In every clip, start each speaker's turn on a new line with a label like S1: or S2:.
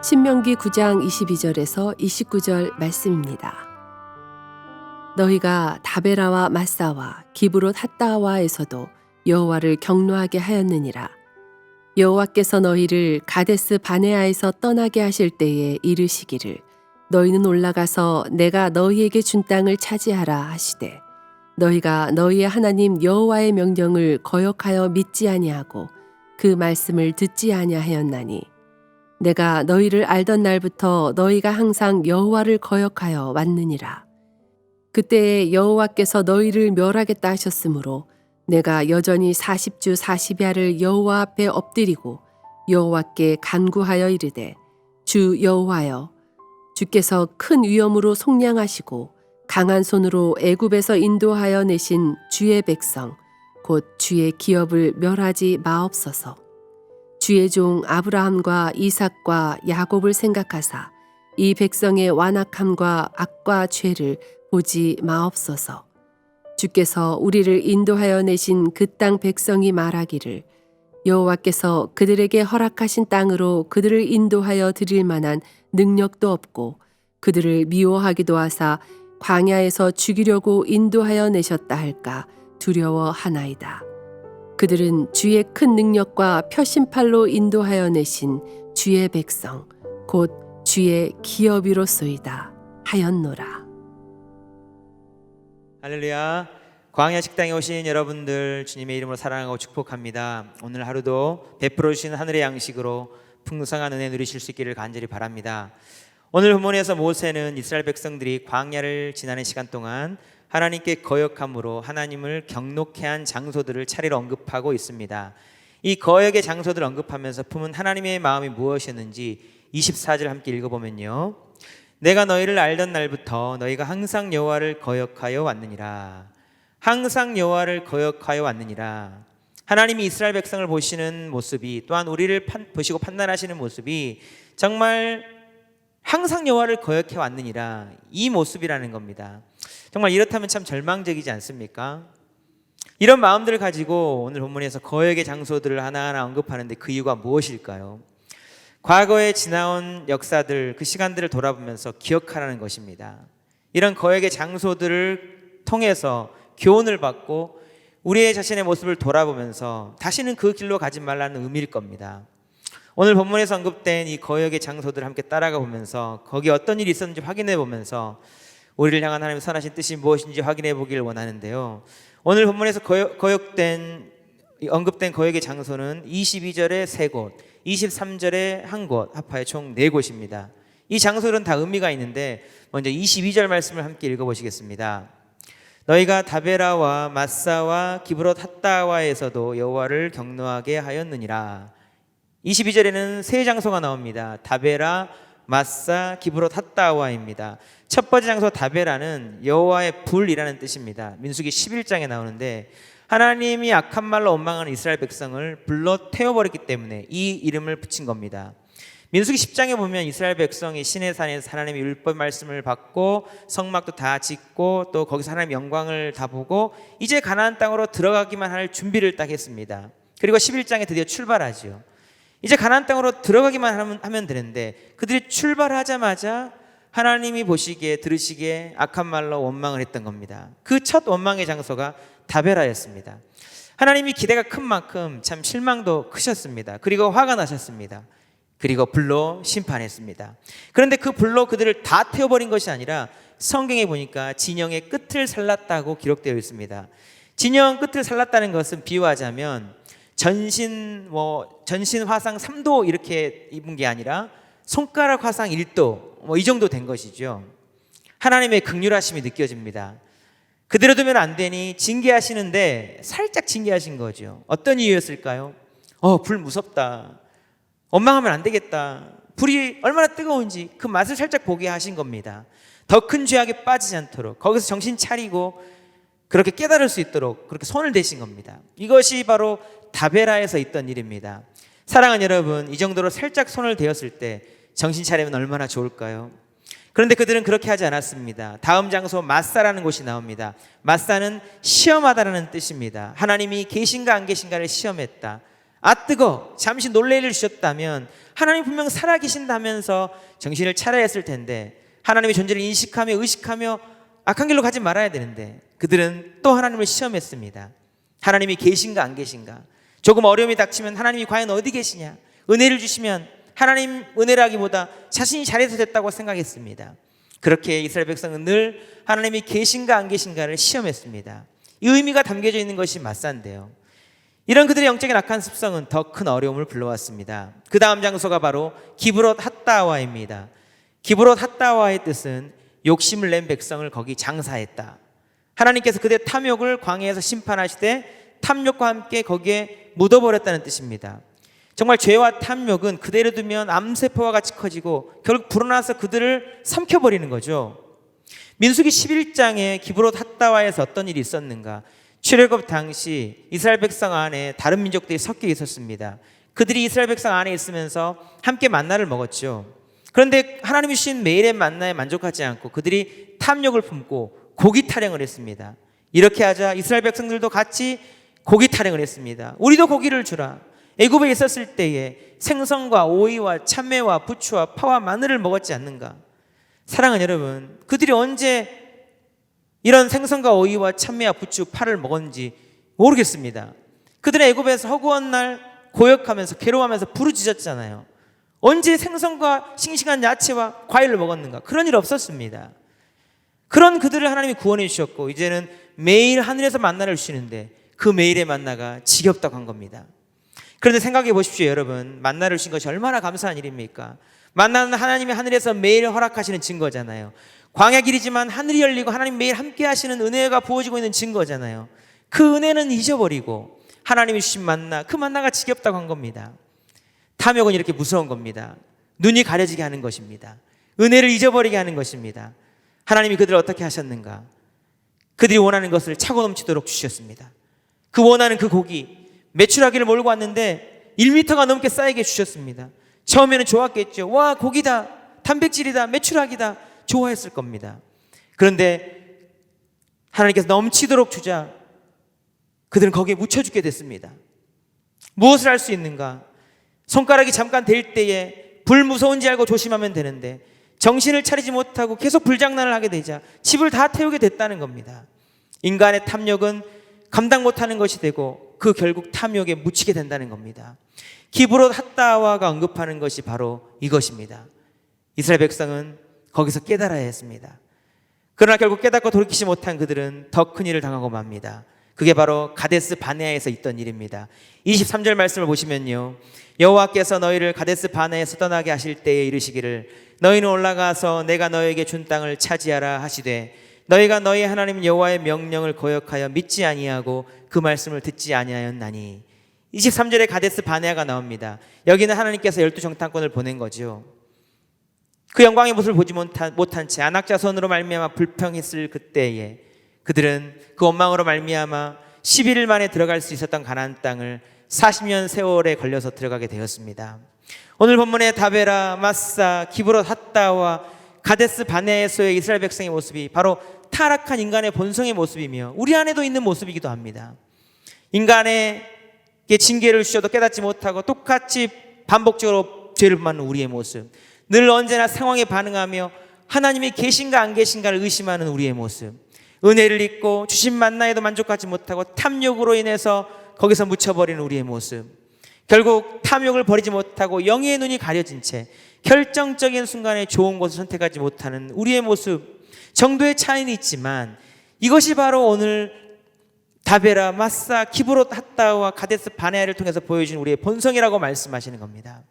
S1: 신명기 9장 22절에서 29절 말씀입니다. 너희가 다베라와 마사와 기브롯 핫다와에서도 여호와를 경노하게 하였느니라. 여호와께서 너희를 가데스 바네아에서 떠나게 하실 때에 이르시기를 너희는 올라가서 내가 너희에게 준 땅을 차지하라 하시되 너희가 너희의 하나님 여호와의 명령을 거역하여 믿지 아니하고 그 말씀을 듣지 아니하였나니 내가 너희를 알던 날부터 너희가 항상 여호와를 거역하여 왔느니라. 그때에 여호와께서 너희를 멸하겠다 하셨으므로 내가 여전히 40주 40야를 여호와 앞에 엎드리고 여호와께 간구하여 이르되 주 여호와여 주께서 큰 위엄으로 속량하시고 강한 손으로 애굽에서 인도하여 내신 주의 백성 곧 주의 기업을 멸하지 마옵소서. 주의 종 아브라함과 이삭과 야곱을 생각하사 이 백성의 완악함과 악과 죄를 보지 마옵소서. 주께서 우리를 인도하여 내신 그 땅 백성이 말하기를 여호와께서 그들에게 허락하신 땅으로 그들을 인도하여 드릴 만한 능력도 없고 그들을 미워하기도 하사 광야에서 죽이려고 인도하여 내셨다 할까 두려워하나이다. 그들은 주의 큰 능력과 표심팔로 인도하여 내신 주의 백성 곧 주의 기업이로소이다 하였노라.
S2: 할렐루야. 광야 식당에 오신 여러분들 주님의 이름으로 사랑하고 축복합니다. 오늘 하루도 베풀어 주신 하늘의 양식으로 풍성한 은혜 누리실 수 있기를 간절히 바랍니다. 오늘 본문에서 모세는 이스라엘 백성들이 광야를 지나는 시간 동안 하나님께 거역함으로 하나님을 경노케 한 장소들을 차례로 언급하고 있습니다. 이 거역의 장소들을 언급하면서 품은 하나님의 마음이 무엇이었는지 24절 함께 읽어보면요. 내가 너희를 알던 날부터 너희가 항상 여호와를 거역하여 왔느니라. 항상 여호와를 거역하여 왔느니라. 하나님이 이스라엘 백성을 보시는 모습이 또한 우리를 보시고 판단하시는 모습이 정말 항상 여호와를 거역해 왔느니라 이 모습이라는 겁니다. 정말 이렇다면 참 절망적이지 않습니까? 이런 마음들을 가지고 오늘 본문에서 거역의 장소들을 하나하나 언급하는데 그 이유가 무엇일까요? 과거에 지나온 역사들 그 시간들을 돌아보면서 기억하라는 것입니다. 이런 거역의 장소들을 통해서 교훈을 받고 우리의 자신의 모습을 돌아보면서 다시는 그 길로 가지 말라는 의미일 겁니다. 오늘 본문에서 언급된 이 거역의 장소들을 함께 따라가 보면서 거기에 어떤 일이 있었는지 확인해 보면서 우리를 향한 하나님의 선하신 뜻이 무엇인지 확인해 보기를 원하는데요. 오늘 본문에서 언급된 거역의 장소는 22절에 3곳, 23절에 1곳, 합하여 총 4곳입니다. 이 장소들은 다 의미가 있는데 먼저 22절 말씀을 함께 읽어보시겠습니다. 너희가 다베라와 마사와 기브롯 핫다와에서도 여호와를 경노하게 하였느니라. 22절에는 세 장소가 나옵니다. 다베라, 마사, 기브롯 핫다와입니다. 첫 번째 장소 다베라는 여호와의 불이라는 뜻입니다. 민수기 11장에 나오는데 하나님이 악한 말로 원망하는 이스라엘 백성을 불러 태워버렸기 때문에 이 이름을 붙인 겁니다. 민수기 10장에 보면 이스라엘 백성이 시내산에서 하나님의 율법 말씀을 받고 성막도 다 짓고 또 거기서 하나님의 영광을 다 보고 이제 가나안 땅으로 들어가기만 할 준비를 딱 했습니다. 그리고 11장에 드디어 출발하죠. 이제 가나안 땅으로 들어가기만 하면 되는데 그들이 출발하자마자 하나님이 보시기에 들으시기에 악한 말로 원망을 했던 겁니다. 그 첫 원망의 장소가 다베라였습니다. 하나님이 기대가 큰 만큼 참 실망도 크셨습니다. 그리고 화가 나셨습니다. 그리고 불로 심판했습니다. 그런데 그 불로 그들을 다 태워버린 것이 아니라 성경에 보니까 진영의 끝을 살랐다고 기록되어 있습니다. 진영 끝을 살랐다는 것은 비유하자면 전신 화상 3도 이렇게 입은 게 아니라 손가락 화상 1도 이 정도 된 것이죠. 하나님의 긍휼하심이 느껴집니다. 그대로 두면 안 되니 징계하시는데 살짝 징계하신 거죠. 어떤 이유였을까요? 불 무섭다. 원망하면 안 되겠다. 불이 얼마나 뜨거운지 그 맛을 살짝 보게 하신 겁니다. 더 큰 죄악에 빠지지 않도록 거기서 정신 차리고 그렇게 깨달을 수 있도록 그렇게 손을 대신 겁니다. 이것이 바로 다베라에서 있던 일입니다. 사랑하는 여러분, 이 정도로 살짝 손을 대었을 때 정신 차리면 얼마나 좋을까요? 그런데 그들은 그렇게 하지 않았습니다. 다음 장소 마사라는 곳이 나옵니다. 마사는 시험하다라는 뜻입니다. 하나님이 계신가 안 계신가를 시험했다. 뜨거 잠시 놀래를 주셨다면 하나님 분명 살아계신다면서 정신을 차려야 했을 텐데 하나님의 존재를 인식하며 의식하며 악한 길로 가지 말아야 되는데 그들은 또 하나님을 시험했습니다. 하나님이 계신가 안 계신가, 조금 어려움이 닥치면 하나님이 과연 어디 계시냐, 은혜를 주시면 하나님 은혜라기보다 자신이 잘해서 됐다고 생각했습니다. 그렇게 이스라엘 백성은 늘 하나님이 계신가 안 계신가를 시험했습니다. 이 의미가 담겨져 있는 것이 맞사인데요, 이런 그들의 영적인 악한 습성은 더 큰 어려움을 불러왔습니다. 그 다음 장소가 바로 기브롯 핫다와입니다. 기브롯 핫다와의 뜻은 욕심을 낸 백성을 거기 장사했다. 하나님께서 그들의 탐욕을 광야에서 심판하시되 탐욕과 함께 거기에 묻어버렸다는 뜻입니다. 정말 죄와 탐욕은 그대로 두면 암세포와 같이 커지고 결국 불어나서 그들을 삼켜버리는 거죠. 민수기 11장에 기브롯 핫다와에서 어떤 일이 있었는가? 출애굽 당시 이스라엘 백성 안에 다른 민족들이 섞여 있었습니다. 그들이 이스라엘 백성 안에 있으면서 함께 만나를 먹었죠. 그런데 하나님이 주신 매일의 만나에 만족하지 않고 그들이 탐욕을 품고 고기 타령을 했습니다. 이렇게 하자 이스라엘 백성들도 같이 고기 타령을 했습니다. 우리도 고기를 주라. 애굽에 있었을 때에 생선과 오이와 참외와 부추와 파와 마늘을 먹었지 않는가? 사랑하는 여러분, 그들이 언제 이런 생선과 오이와 참외와 부추, 파를 먹었는지 모르겠습니다. 그들은 애굽에서 허구한 날 고역하면서 괴로워하면서 부르짖었잖아요. 언제 생선과 싱싱한 야채와 과일을 먹었는가? 그런 일 없었습니다. 그런 그들을 하나님이 구원해 주셨고 이제는 매일 하늘에서 만나를 주시는데 그 매일의 만나가 지겹다고 한 겁니다. 그런데 생각해 보십시오, 여러분. 만나를 주신 것이 얼마나 감사한 일입니까? 만나는 하나님이 하늘에서 매일 허락하시는 증거잖아요. 광야 길이지만 하늘이 열리고 하나님 매일 함께 하시는 은혜가 부어지고 있는 증거잖아요. 그 은혜는 잊어버리고 하나님이 주신 만나, 그 만나가 지겹다고 한 겁니다. 탐욕은 이렇게 무서운 겁니다. 눈이 가려지게 하는 것입니다. 은혜를 잊어버리게 하는 것입니다. 하나님이 그들을 어떻게 하셨는가? 그들이 원하는 것을 차고 넘치도록 주셨습니다. 그 원하는 그 고기, 메추라기를 몰고 왔는데 1m가 넘게 쌓이게 주셨습니다. 처음에는 좋았겠죠. 와, 고기다, 단백질이다, 메추라기다, 좋아했을 겁니다. 그런데 하나님께서 넘치도록 주자 그들은 거기에 묻혀 죽게 됐습니다. 무엇을 할 수 있는가? 손가락이 잠깐 될 때에 불 무서운지 알고 조심하면 되는데 정신을 차리지 못하고 계속 불장난을 하게 되자 집을 다 태우게 됐다는 겁니다. 인간의 탐욕은 감당 못하는 것이 되고 그 결국 탐욕에 묻히게 된다는 겁니다. 기브롯 핫다와가 언급하는 것이 바로 이것입니다. 이스라엘 백성은 거기서 깨달아야 했습니다. 그러나 결국 깨닫고 돌이키지 못한 그들은 더 큰 일을 당하고 맙니다. 그게 바로 가데스 바네아에서 있던 일입니다. 23절 말씀을 보시면요, 여호와께서 너희를 가데스 바네아에서 떠나게 하실 때에 이르시기를 너희는 올라가서 내가 너희에게 준 땅을 차지하라 하시되 너희가 너희 하나님 여호와의 명령을 거역하여 믿지 아니하고 그 말씀을 듣지 아니하였나니. 23절에 가데스 바네아가 나옵니다. 여기는 하나님께서 12정탐꾼을 보낸 거죠. 그 영광의 모습을 보지 못한 채 안악자손으로 말미암아 불평했을 그때에 그들은 그 원망으로 말미암아 11일 만에 들어갈 수 있었던 가나안 땅을 40년 세월에 걸려서 들어가게 되었습니다. 오늘 본문의 다베라, 마사, 기브롯 핫다와 가데스 바네아에서의 이스라엘 백성의 모습이 바로 타락한 인간의 본성의 모습이며 우리 안에도 있는 모습이기도 합니다. 인간에게 징계를 주셔도 깨닫지 못하고 똑같이 반복적으로 죄를 받는 우리의 모습, 늘 언제나 상황에 반응하며 하나님이 계신가 안 계신가를 의심하는 우리의 모습, 은혜를 잊고 주신 만나에도 만족하지 못하고 탐욕으로 인해서 거기서 묻혀버리는 우리의 모습, 결국 탐욕을 버리지 못하고 영의 눈이 가려진 채 결정적인 순간에 좋은 것을 선택하지 못하는 우리의 모습, 정도의 차이는 있지만 이것이 바로 오늘 다베라, 마사, 기브롯 핫다와 가데스 바네아를 통해서 보여준 우리의 본성이라고 말씀하시는 겁니다.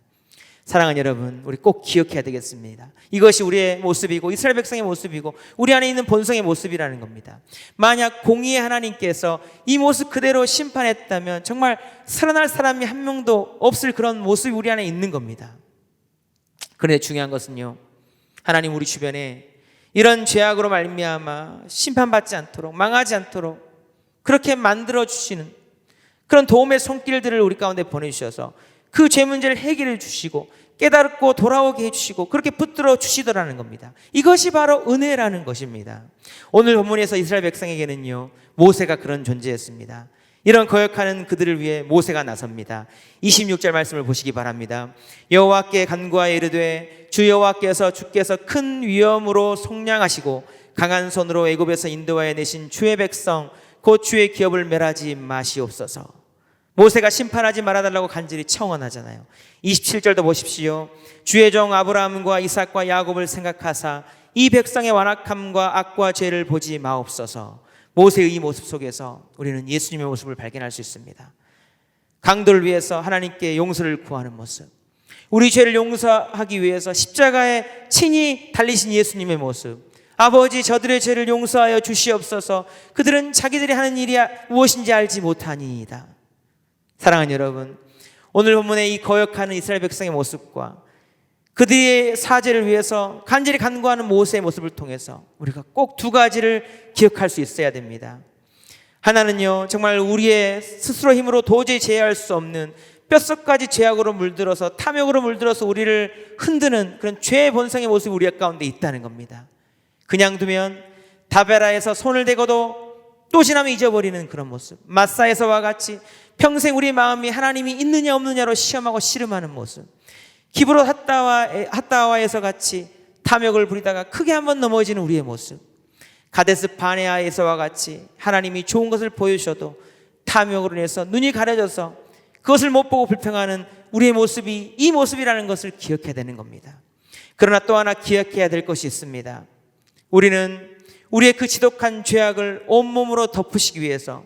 S2: 사랑하는 여러분, 우리 꼭 기억해야 되겠습니다. 이것이 우리의 모습이고 이스라엘 백성의 모습이고 우리 안에 있는 본성의 모습이라는 겁니다. 만약 공의의 하나님께서 이 모습 그대로 심판했다면 정말 살아날 사람이 한 명도 없을 그런 모습이 우리 안에 있는 겁니다. 그런데 중요한 것은요, 하나님 우리 주변에 이런 죄악으로 말미암아 심판받지 않도록, 망하지 않도록 그렇게 만들어 주시는 그런 도움의 손길들을 우리 가운데 보내주셔서 그 죄 문제를 해결해 주시고 깨닫고 돌아오게 해주시고 그렇게 붙들어 주시더라는 겁니다. 이것이 바로 은혜라는 것입니다. 오늘 본문에서 이스라엘 백성에게는요, 모세가 그런 존재였습니다. 이런 거역하는 그들을 위해 모세가 나섭니다. 26절 말씀을 보시기 바랍니다. 여호와께 간구하여 이르되 주 여호와께서 주께서 큰 위엄으로 속량하시고 강한 손으로 애굽에서 인도하여 내신 주의 백성 곧 주의 기업을 멸하지 마시옵소서. 모세가 심판하지 말아달라고 간절히 청원하잖아요. 27절도 보십시오. 주의 종 아브라함과 이삭과 야곱을 생각하사 이 백성의 완악함과 악과 죄를 보지 마옵소서. 모세의 이 모습 속에서 우리는 예수님의 모습을 발견할 수 있습니다. 강도를 위해서 하나님께 용서를 구하는 모습, 우리 죄를 용서하기 위해서 십자가에 친히 달리신 예수님의 모습, 아버지 저들의 죄를 용서하여 주시옵소서. 그들은 자기들이 하는 일이 무엇인지 알지 못하니이다. 사랑하는 여러분, 오늘 본문의 이 거역하는 이스라엘 백성의 모습과 그들의 사죄를 위해서 간절히 간구하는 모세의 모습을 통해서 우리가 꼭 두 가지를 기억할 수 있어야 됩니다. 하나는요, 정말 우리의 스스로 힘으로 도저히 제어할 수 없는 뼛속까지 죄악으로 물들어서 탐욕으로 물들어서 우리를 흔드는 그런 죄의 본성의 모습이 우리 가운데 있다는 겁니다. 그냥 두면 다베라에서 손을 대고도 또 지나면 잊어버리는 그런 모습, 마사에서와 같이 평생 우리 마음이 하나님이 있느냐 없느냐로 시험하고 씨름하는 모습, 기브롯 핫다와에서 같이 탐욕을 부리다가 크게 한번 넘어지는 우리의 모습, 가데스 바네아에서와 같이 하나님이 좋은 것을 보여주셔도 탐욕으로 인해서 눈이 가려져서 그것을 못 보고 불평하는 우리의 모습이 이 모습이라는 것을 기억해야 되는 겁니다. 그러나 또 하나 기억해야 될 것이 있습니다. 우리는 우리의 그 지독한 죄악을 온몸으로 덮으시기 위해서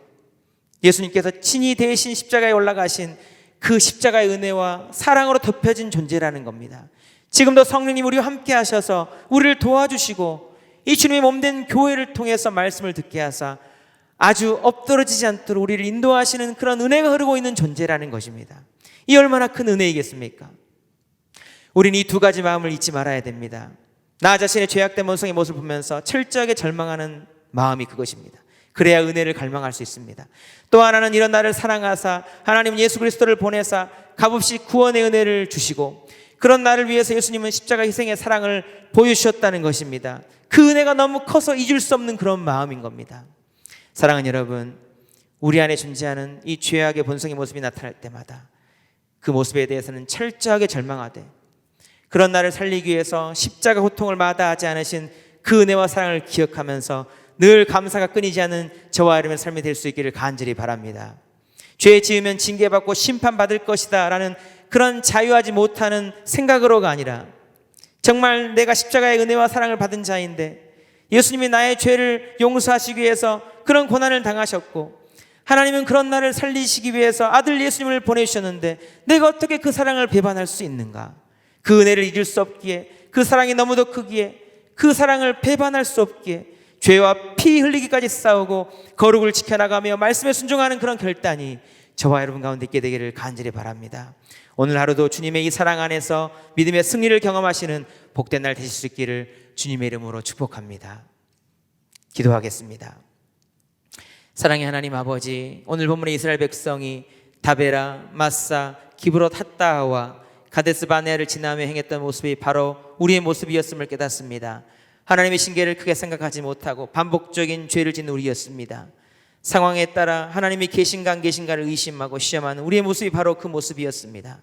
S2: 예수님께서 친히 대신 십자가에 올라가신 그 십자가의 은혜와 사랑으로 덮여진 존재라는 겁니다. 지금도 성령님 우리와 함께 하셔서 우리를 도와주시고 이 주님의 몸된 교회를 통해서 말씀을 듣게 하사 아주 엎드러지지 않도록 우리를 인도하시는 그런 은혜가 흐르고 있는 존재라는 것입니다. 이 얼마나 큰 은혜이겠습니까? 우리는 이 두 가지 마음을 잊지 말아야 됩니다. 나 자신의 죄악된 본성의 모습을 보면서 철저하게 절망하는 마음이 그것입니다. 그래야 은혜를 갈망할 수 있습니다. 또 하나는 이런 나를 사랑하사 하나님 예수 그리스도를 보내사 값없이 구원의 은혜를 주시고 그런 나를 위해서 예수님은 십자가 희생의 사랑을 보여주셨다는 것입니다. 그 은혜가 너무 커서 잊을 수 없는 그런 마음인 겁니다. 사랑하는 여러분, 우리 안에 존재하는 이 죄악의 본성의 모습이 나타날 때마다 그 모습에 대해서는 철저하게 절망하되 그런 나를 살리기 위해서 십자가 고통을 마다하지 않으신 그 은혜와 사랑을 기억하면서 늘 감사가 끊이지 않는 저와 여러분의 삶이 될 수 있기를 간절히 바랍니다. 죄 지으면 징계받고 심판받을 것이다 라는 그런 자유하지 못하는 생각으로가 아니라 정말 내가 십자가의 은혜와 사랑을 받은 자인데 예수님이 나의 죄를 용서하시기 위해서 그런 고난을 당하셨고 하나님은 그런 나를 살리시기 위해서 아들 예수님을 보내주셨는데 내가 어떻게 그 사랑을 배반할 수 있는가? 그 은혜를 잊을 수 없기에 그 사랑이 너무도 크기에 그 사랑을 배반할 수 없기에 죄와 피 흘리기까지 싸우고 거룩을 지켜나가며 말씀에 순종하는 그런 결단이 저와 여러분 가운데 있게 되기를 간절히 바랍니다. 오늘 하루도 주님의 이 사랑 안에서 믿음의 승리를 경험하시는 복된 날 되실 수 있기를 주님의 이름으로 축복합니다. 기도하겠습니다. 사랑의 하나님 아버지, 오늘 본문의 이스라엘 백성이 다베라, 마사, 기브롯 핫다와 가데스 바네아를 지나며 행했던 모습이 바로 우리의 모습이었음을 깨닫습니다. 하나님의 신계를 크게 생각하지 못하고 반복적인 죄를 짓는 우리였습니다. 상황에 따라 하나님이 계신가 안 계신가를 의심하고 시험하는 우리의 모습이 바로 그 모습이었습니다.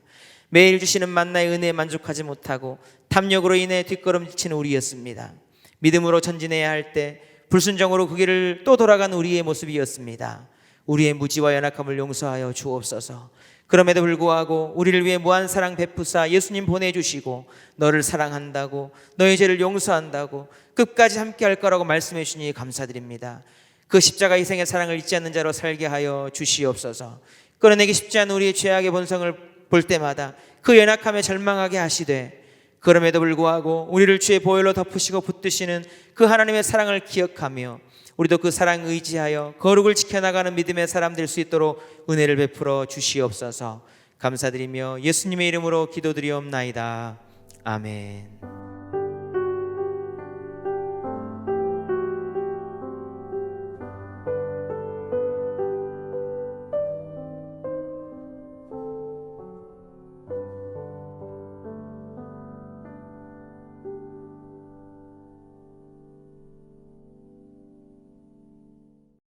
S2: 매일 주시는 만나의 은혜에 만족하지 못하고 탐욕으로 인해 뒷걸음치는 우리였습니다. 믿음으로 전진해야 할 때 불순종으로 그 길을 또 돌아가는 우리의 모습이었습니다. 우리의 무지와 연약함을 용서하여 주옵소서. 그럼에도 불구하고 우리를 위해 무한 사랑 베푸사 예수님 보내주시고 너를 사랑한다고 너의 죄를 용서한다고 끝까지 함께 할 거라고 말씀해 주시니 감사드립니다. 그 십자가 희생의 사랑을 잊지 않는 자로 살게 하여 주시옵소서. 끌어내기 쉽지 않은 우리의 죄악의 본성을 볼 때마다 그 연약함에 절망하게 하시되 그럼에도 불구하고 우리를 주의 보혈로 덮으시고 붙드시는 그 하나님의 사랑을 기억하며 우리도 그 사랑 의지하여 거룩을 지켜나가는 믿음의 사람 될 수 있도록 은혜를 베풀어 주시옵소서. 감사드리며 예수님의 이름으로 기도드리옵나이다. 아멘.